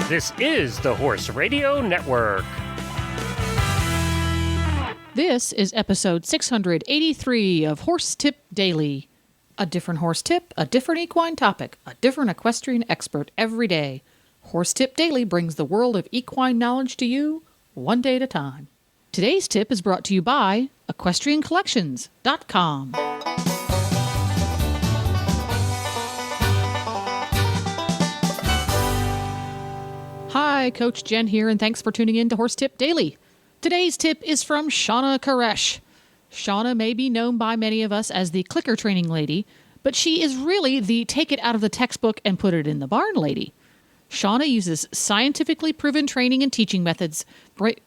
This is the Horse Radio Network. This is episode 683 of Horse Tip Daily. A different horse tip, a different equine topic, a different equestrian expert every day. Horse Tip Daily brings the world of equine knowledge to you, one day at a time. Today's tip is brought to you by EquestrianCollections.com. Hi, Coach Jen here, and thanks for tuning in to Horse Tip Daily. Today's tip is from Shawna Karrasch. Shawna may be known by many of us as the clicker training lady, but she is really the take it out of the textbook and put it in the barn lady. Shawna uses scientifically proven training and teaching methods,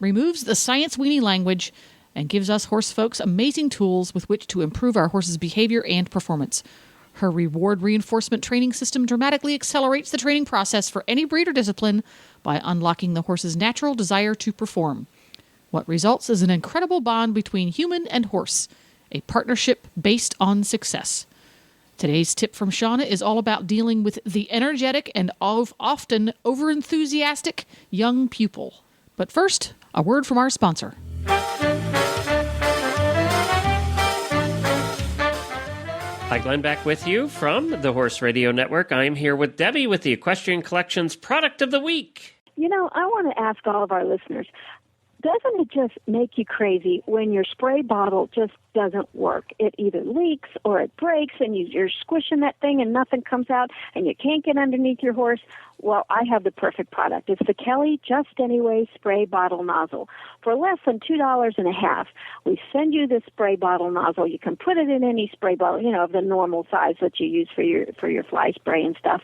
removes the science-weenie language, and gives us horse folks amazing tools with which to improve our horse's behavior and performance. Her reward reinforcement training system dramatically accelerates the training process for any breed or discipline by unlocking the horse's natural desire to perform. What results is an incredible bond between human and horse, a partnership based on success. Today's tip from Shawna is all about dealing with the energetic and often overenthusiastic young pupil. But first, a word from our sponsor. Hi, Glenn, back with you from the Horse Radio Network. I'm here with Debbie with the Equestrian Collections Product of the Week. You know, I want to ask all of our listeners, doesn't it just make you crazy when your spray bottle just doesn't work? It either leaks or it breaks and you're squishing that thing and nothing comes out and you can't get underneath your horse. Well, I have the perfect product. It's the Kelly Just Anyway spray bottle nozzle. For less than $2.50, we send you this spray bottle nozzle. You can put it in any spray bottle, you know, of the normal size that you use for your fly spray and stuff.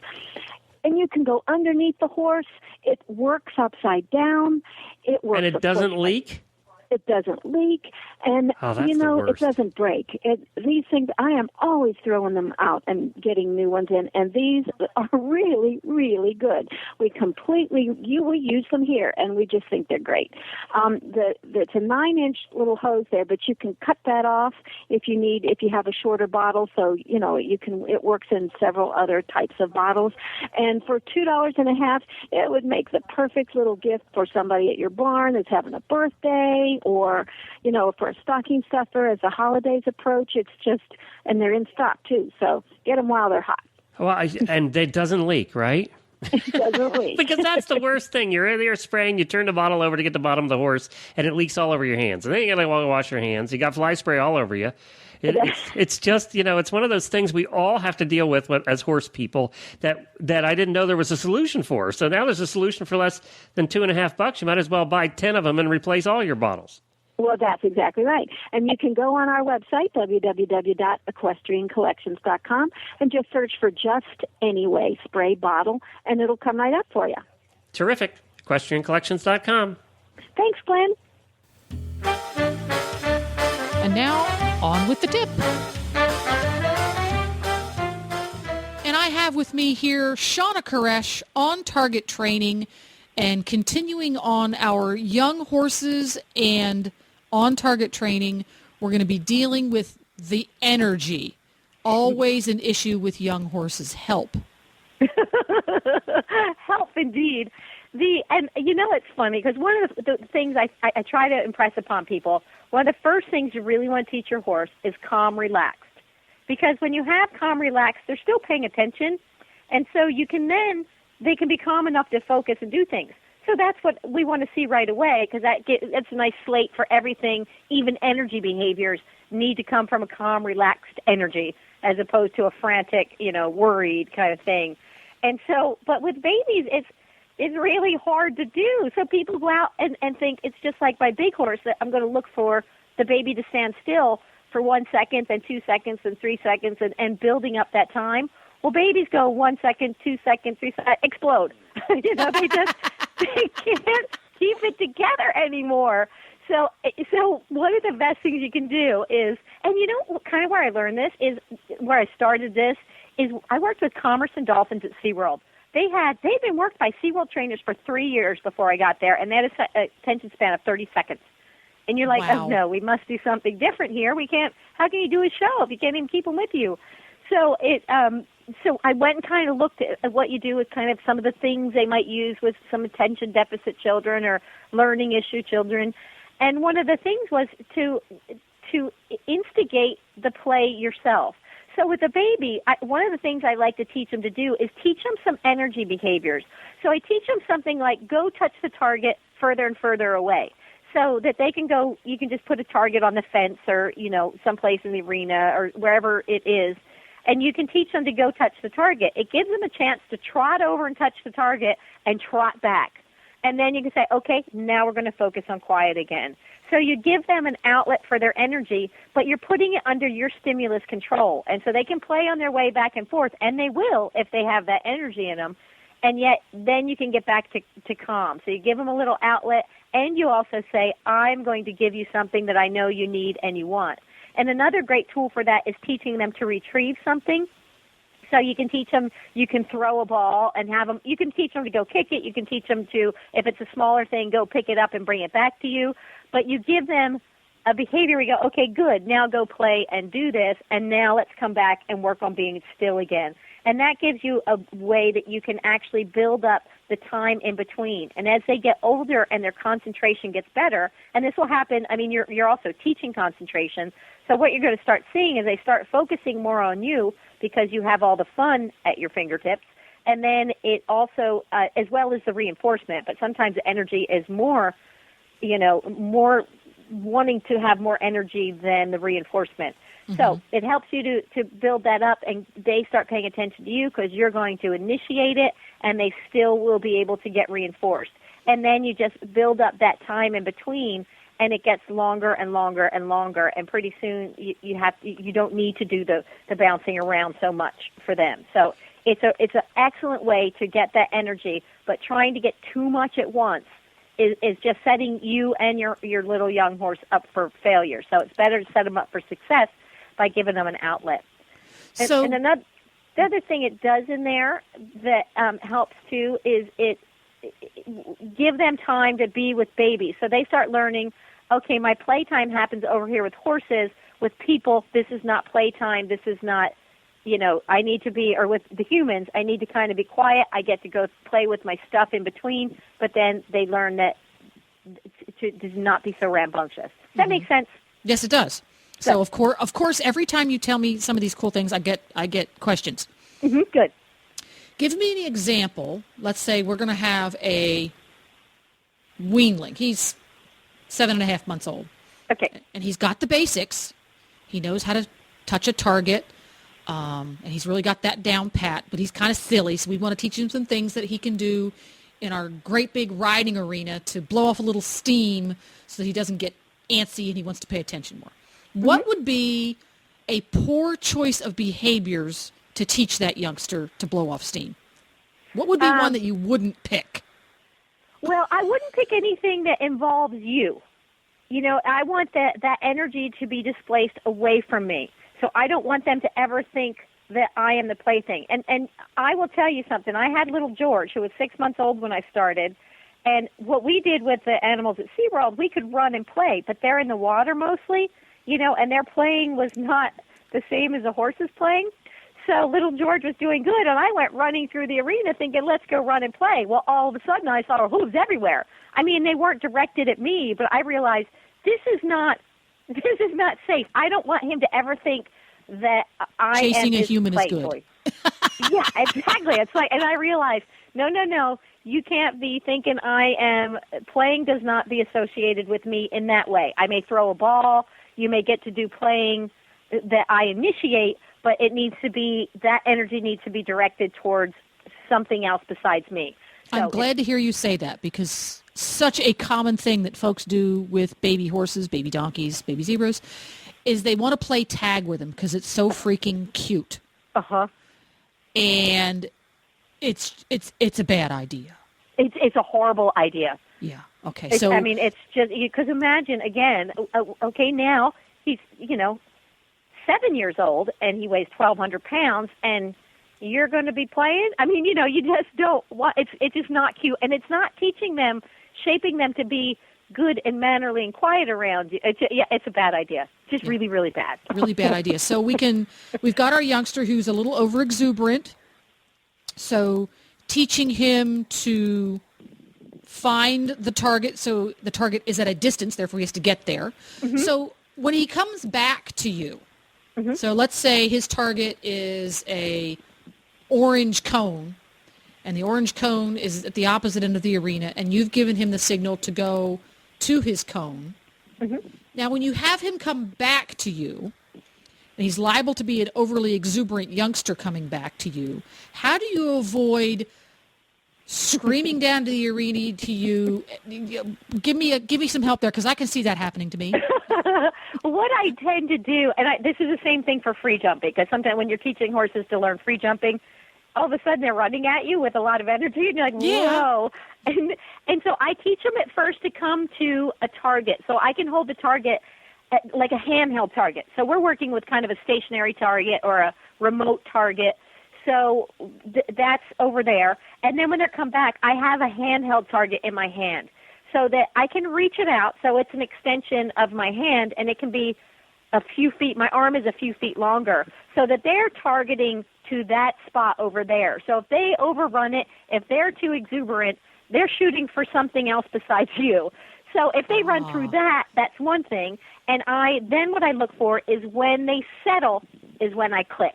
And you can go underneath the horse. It works upside down. It works. And it doesn't leak? It doesn't leak, and it doesn't break. These things, I am always throwing them out and getting new ones in, and these are really, really good. We use them here, and we just think they're great. It's a 9-inch little hose there, but you can cut that off if you have a shorter bottle. So it works in several other types of bottles, and for $2.50, it would make the perfect little gift for somebody at your barn that's having a birthday. Or, for a stocking stuffer as the holidays approach. It's just, and they're in stock too, so get them while they're hot. Well, and it doesn't leak, right? It doesn't leak. Because that's the worst thing. You're in there spraying, you turn the bottle over to get the bottom of the horse, and it leaks all over your hands. And then you got to wash your hands. You got fly spray all over you. It's just, it's one of those things we all have to deal with as horse people that I didn't know there was a solution for. So now there's a solution for less than $2.50. You might as well buy 10 of them and replace all your bottles. Well, that's exactly right. And you can go on our website, www.equestriancollections.com, and just search for Just Anyway spray bottle, and it'll come right up for you. Terrific. EquestrianCollections.com. Thanks, Glenn. And now, on with the tip. And I have with me here Shawna Karrasch on target training and continuing on our young horses and on target training. We're going to be dealing with the energy. Always an issue with young horses. Help. Help, indeed. And it's funny because one of the things I try to impress upon people, one of the first things you really want to teach your horse is calm, relaxed. Because when you have calm, relaxed, they're still paying attention. And so they can be calm enough to focus and do things. So that's what we want to see right away because that's a nice slate for everything. Even energy behaviors need to come from a calm, relaxed energy as opposed to a frantic, worried kind of thing. And so, but with babies, it's really hard to do. So people go out and think it's just like my big horse that I'm going to look for the baby to stand still for 1 second, then 2 seconds, then 3 seconds, and building up that time. Well, babies go 1 second, 2 seconds, 3 seconds, explode. They can't keep it together anymore. So one of the best things you can do is, and kind of where I learned this is, where I started this, is I worked with Commerce and Dolphins at SeaWorld. They'd been worked by SeaWorld trainers for 3 years before I got there, and they had a attention span of 30 seconds. And you're like, wow. Oh, no, we must do something different here. How can you do a show if you can't even keep them with you? So so I went and kind of looked at what you do with kind of some of the things they might use with some attention deficit children or learning issue children. And one of the things was to instigate the play yourself. So with a baby, one of the things I like to teach them to do is teach them some energy behaviors. So I teach them something like go touch the target further and further away, so that they can go, you can just put a target on the fence or, someplace in the arena or wherever it is, and you can teach them to go touch the target. It gives them a chance to trot over and touch the target and trot back. And then you can say, okay, now we're going to focus on quiet again. So you give them an outlet for their energy, but you're putting it under your stimulus control. And so they can play on their way back and forth, and they will if they have that energy in them. And yet then you can get back to calm. So you give them a little outlet, and you also say, I'm going to give you something that I know you need and you want. And another great tool for that is teaching them to retrieve something. So you can teach them, you can throw a ball and have them, you can teach them to go kick it. You can teach them to, if it's a smaller thing, go pick it up and bring it back to you. But you give them a behavior where you go, okay, good, now go play and do this, and now let's come back and work on being still again. And that gives you a way that you can actually build up the time in between. And as they get older and their concentration gets better, and this will happen, you're also teaching concentration. So what you're going to start seeing is they start focusing more on you because you have all the fun at your fingertips. And then it also, as well as the reinforcement, but sometimes the energy is more, more wanting to have more energy than the reinforcement. Mm-hmm. So it helps you to build that up, and they start paying attention to you because you're going to initiate it, and they still will be able to get reinforced. And then you just build up that time in between, and it gets longer and longer and longer, and pretty soon you don't need to do the bouncing around so much for them. So it's an excellent way to get that energy, but trying to get too much at once is just setting you and your little young horse up for failure. So it's better to set them up for success by giving them an outlet. And the other thing it does in there that helps too is it give them time to be with babies. So they start learning, okay, my playtime happens over here with horses. With people, this is not playtime. This is not, I need to be, or with the humans, I need to kind of be quiet. I get to go play with my stuff in between, but then they learn that to not be so rambunctious. Does that make sense? Yes, it does. So of course, every time you tell me some of these cool things, I get questions. Mm-hmm, good. Give me an example. Let's say we're going to have a weanling. He's 7.5 months old. Okay. And he's got the basics. He knows how to touch a target, and he's really got that down pat, but he's kind of silly, so we want to teach him some things that he can do in our great big riding arena to blow off a little steam so that he doesn't get antsy and he wants to pay attention more. Mm-hmm. What would be a poor choice of behaviors to teach that youngster to blow off steam? What would be one that you wouldn't pick? Well, I wouldn't pick anything that involves you. I want that energy to be displaced away from me. So I don't want them to ever think that I am the plaything. And I will tell you something. I had little George, who was 6 months old when I started, and what we did with the animals at SeaWorld, we could run and play, but they're in the water mostly, and their playing was not the same as a horse's playing. So little George was doing good, and I went running through the arena thinking, let's go run and play. Well, all of a sudden, I saw hooves everywhere. They weren't directed at me, but I realized this is not safe. I don't want him to ever think that I chasing am a human is good. Toy. Yeah, exactly. It's like, and I realized, no, you can't be thinking playing does not be associated with me in that way. I may throw a ball. You may get to do playing that I initiate, but that energy needs to be directed towards something else besides me. So I'm glad to hear you say that, because such a common thing that folks do with baby horses, baby donkeys, baby zebras, is they want to play tag with them because it's so freaking cute. Uh-huh. And it's a bad idea. It's a horrible idea. Yeah. Okay. It's just, because imagine, again, okay, now he's, 7 years old and he weighs 1,200 pounds, and you're going to be playing? You just don't want, it's just not cute. And it's not shaping them to be good and mannerly and quiet around you. It's a bad idea. Just really, really bad. Really bad idea. So we've got our youngster who's a little over exuberant. So teaching him to find the target. So the target is at a distance, therefore he has to get there. Mm-hmm. So when he comes back to you, mm-hmm. so let's say his target is a orange cone, and the orange cone is at the opposite end of the arena, and you've given him the signal to go to his cone. Mm-hmm. Now, when you have him come back to you, and he's liable to be an overly exuberant youngster coming back to you, how do you avoid screaming down to the arena to you? Give me some help there, because I can see that happening to me. What I tend to do, and this is the same thing for free jumping, because sometimes when you're teaching horses to learn free jumping, all of a sudden they're running at you with a lot of energy, and you're like, whoa. And so I teach them at first to come to a target. So I can hold the target at like a handheld target. So we're working with kind of a stationary target or a remote target. So that's over there. And then when they come back, I have a handheld target in my hand so that I can reach it out. So it's an extension of my hand, and it can be a few feet. My arm is a few feet longer, so that they're targeting to that spot over there. So if they overrun it, if they're too exuberant, they're shooting for something else besides you. So if they run through that, that's one thing. And then what I look for is when they settle is when I click.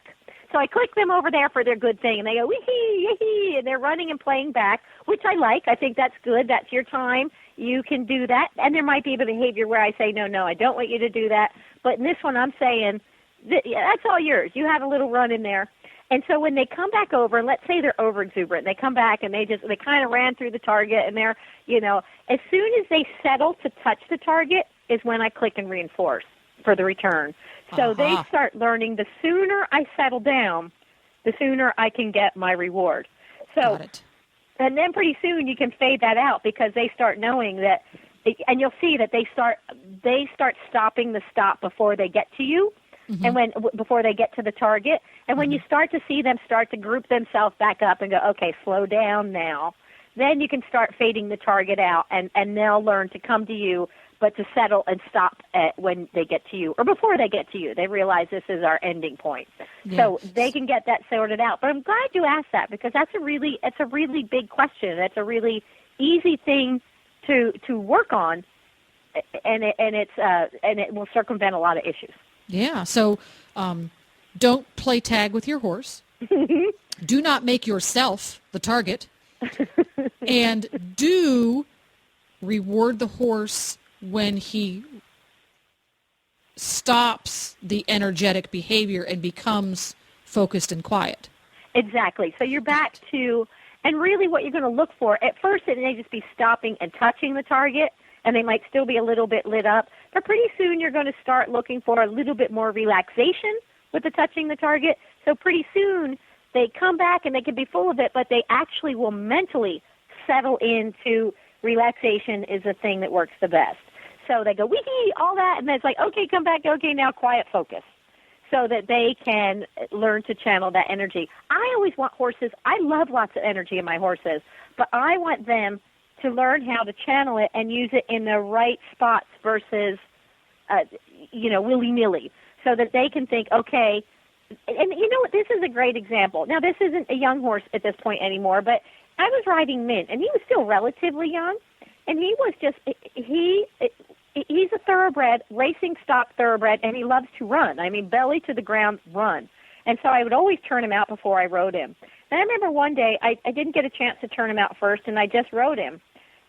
So I click them over there for their good thing, and they go, wee-hee, yee-hee, and they're running and playing back, which I like. I think that's good. That's your time. You can do that. And there might be the behavior where I say, no, I don't want you to do that. But in this one, I'm saying, that's all yours. You have a little run in there. And so when they come back over, and let's say they're over exuberant, they come back and they kind of ran through the target, and they're, as soon as they settle to touch the target is when I click and reinforce for the return. So they start learning the sooner I settle down, the sooner I can get my reward. So, got it. And then pretty soon you can fade that out, because they start knowing that, and you'll see that they start stopping the stop before they get to you. Mm-hmm. And before they get to the target, and when you start to see them start to group themselves back up and go, okay, slow down now, then you can start fading the target out, and they'll learn to come to you, but to settle and stop when they get to you, or before they get to you. They realize this is our ending point. Yes. So they can get that sorted out. But I'm glad you asked that, because it's a really big question. That's a really easy thing to work on, and it will circumvent a lot of issues. Yeah, so don't play tag with your horse. Do not make yourself the target. And do reward the horse when he stops the energetic behavior and becomes focused and quiet. Exactly. So you're back to, and really what you're going to look for, at first it may just be stopping and touching the target, and they might still be a little bit lit up. But pretty soon you're going to start looking for a little bit more relaxation with the touching the target. So pretty soon they come back and they can be full of it, but they actually will mentally settle into relaxation is the thing that works the best. So they go, wee-hee, all that, and then it's like, okay, come back, okay, now quiet, focus, so that they can learn to channel that energy. I always want horses, I love lots of energy in my horses, but I want them to learn how to channel it and use it in the right spots versus, willy-nilly, so that they can think, okay, and you know what, this is a great example. Now, this isn't a young horse at this point anymore, but I was riding Mint, and he was still relatively young, and he was just, he's a thoroughbred, racing stock thoroughbred, and he loves to run. I mean, belly to the ground, run. And so I would always turn him out before I rode him. And I remember one day, I didn't get a chance to turn him out first, and I just rode him.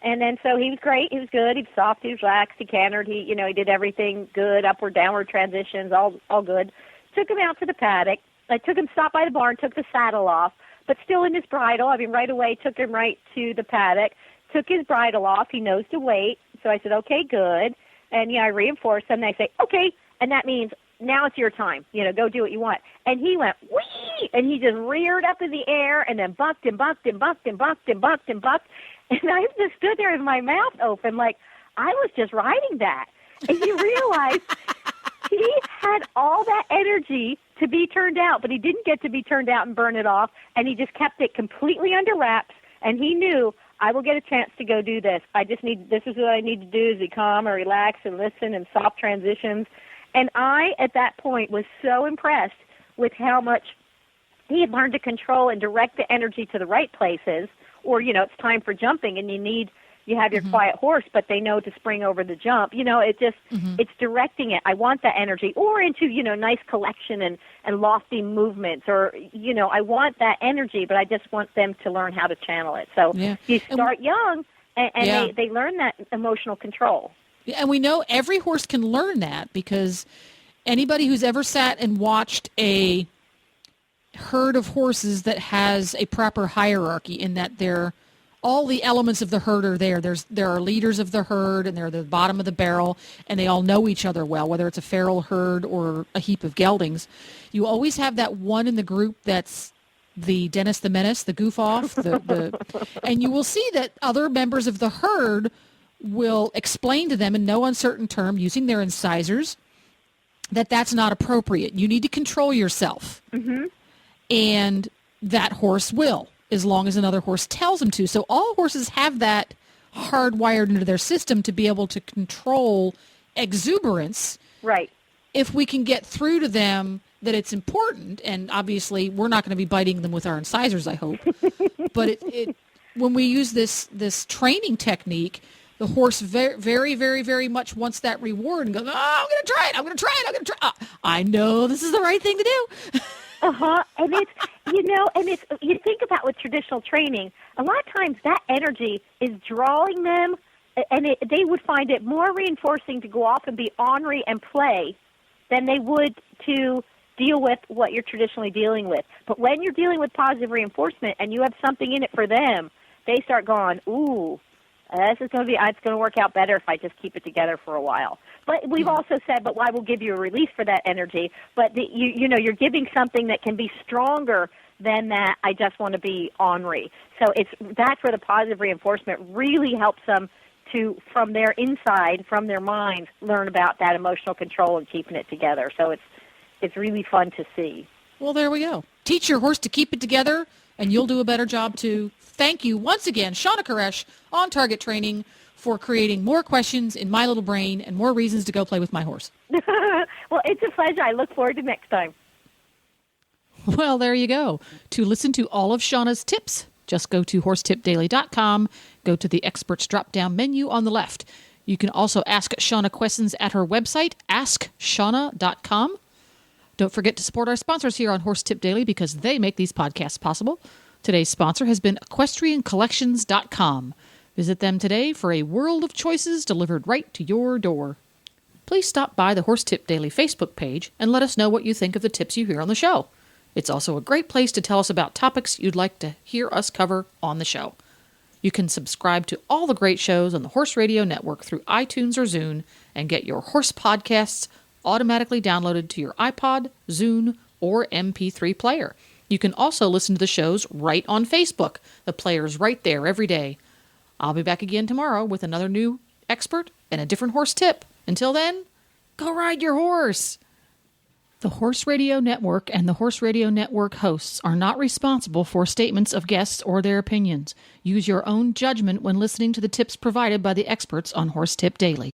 And then so he was great, he was good, he was soft, he was relaxed, he cantered, he did everything good, upward, downward transitions, all good. Took him out to the paddock. I took him, stopped by the barn, took the saddle off, but still in his bridle. I mean, right away, took him right to the paddock, took his bridle off. He knows to wait. So I said, okay, good. And, I reinforced him. And I say, okay. And that means now it's your time. Go do what you want. And he went, whee! And he just reared up in the air and then bucked and bucked and bucked and bucked and bucked and bucked. And I just stood there with my mouth open like I was just riding that. And you realize he had all that energy to be turned out, but he didn't get to be turned out and burn it off, and he just kept it completely under wraps, and he knew I will get a chance to go do this. This is what I need to do, is be calm and relax and listen and soft transitions. And I, at that point, was so impressed with how much he had learned to control and direct the energy to the right places. Or, it's time for jumping and you have your quiet horse, but they know to spring over the jump. It's directing it. I want that energy, or into, nice collection and lofty movements, or, I want that energy, but I just want them to learn how to channel it. So you start young, and they learn that emotional control. And we know every horse can learn that, because anybody who's ever sat and watched a herd of horses that has a proper hierarchy, in that all the elements of the herd are there. There are leaders of the herd, and they're at the bottom of the barrel, and they all know each other well, whether it's a feral herd or a heap of geldings. You always have that one in the group that's the Dennis the Menace, the goof off, and you will see that other members of the herd will explain to them in no uncertain term, using their incisors, that that's not appropriate. You need to control yourself. Mm-hmm. And that horse will, as long as another horse tells them to. So all horses have that hardwired into their system to be able to control exuberance. Right. If we can get through to them that it's important, and obviously we're not going to be biting them with our incisors, I hope. But when we use this training technique, the horse very, very, very, very much wants that reward and goes, I'm going to try it. I know this is the right thing to do. And it's, you think about with traditional training, a lot of times that energy is drawing them, and they would find it more reinforcing to go off and be ornery and play than they would to deal with what you're traditionally dealing with. But when you're dealing with positive reinforcement and you have something in it for them, they start going, ooh, it's going to work out better if I just keep it together for a while. But we've also said, but why will give you a release for that energy? But you're giving something that can be stronger than that. I just want to be ornery. So that's where the positive reinforcement really helps them to, from their inside, from their minds, learn about that emotional control and keeping it together. So it's really fun to see. Well, there we go. Teach your horse to keep it together, and you'll do a better job too. Thank you once again, Shawna Karrasch, On Target Training, for creating more questions in my little brain and more reasons to go play with my horse. Well, it's a pleasure. I look forward to next time. Well, there you go. To listen to all of Shawna's tips, just go to horsetipdaily.com, go to the experts drop-down menu on the left. You can also ask Shawna questions at her website, askshawna.com. Don't forget to support our sponsors here on Horse Tip Daily, because they make these podcasts possible. Today's sponsor has been equestriancollections.com. Visit them today for a world of choices delivered right to your door. Please stop by the Horse Tip Daily Facebook page and let us know what you think of the tips you hear on the show. It's also a great place to tell us about topics you'd like to hear us cover on the show. You can subscribe to all the great shows on the Horse Radio Network through iTunes or Zune and get your horse podcasts automatically downloaded to your iPod, Zune, or MP3 player. You can also listen to the shows right on Facebook. The player's right there every day. I'll be back again tomorrow with another new expert and a different horse tip. Until then, go ride your horse. The Horse Radio Network and the Horse Radio Network hosts are not responsible for statements of guests or their opinions. Use your own judgment when listening to the tips provided by the experts on Horse Tip Daily.